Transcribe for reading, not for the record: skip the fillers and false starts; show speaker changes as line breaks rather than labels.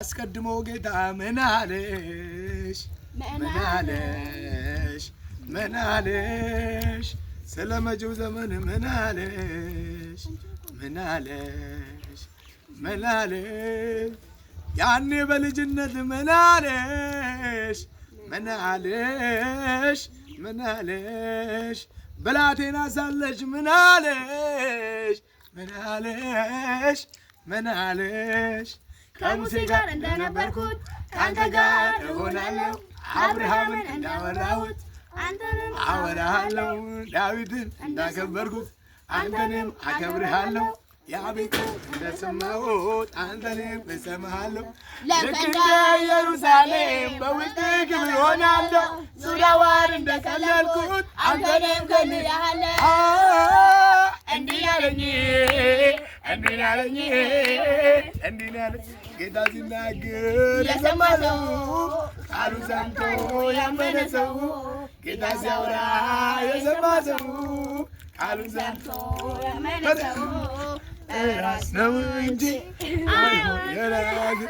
አስቀድሞ ጌታ ምን አለሽ ምን አለሽ ስለ መጪው ዘመን ምን አለሽ ያኔ በልጅነት ምን አለሽ ብላቴና ሳለሽ ምን አለሽ
ከሙሴ ጋር እንደነበርኩት ካንተ ጋር እሆናለሁ አብርሃምን እንዳወራሁት አንተንም
አወራሃለሁ ዳዊትን እንዳከበርኩት አንተንም አከብርሃለሁ ያቤቱ እንደሰማሁት አንተንም እሰማሃለሁ ልክ እንደ ኢየሩሳሌም በውስጥ ክብር ሆናለሁ ዙሪያዋን እንደከለልኩት አንተንም ከልያለሁ እንዲህ አለኝ ጌታ ሲናገር የሰማ ሰው ቃሉን ሰምቶ ያመነ ሰው ጌታ ሲያወራ የሰማ ሰው ቃሉን ሰምቶ ያመነ ሰው ራስ ነው እንጂ አይሆን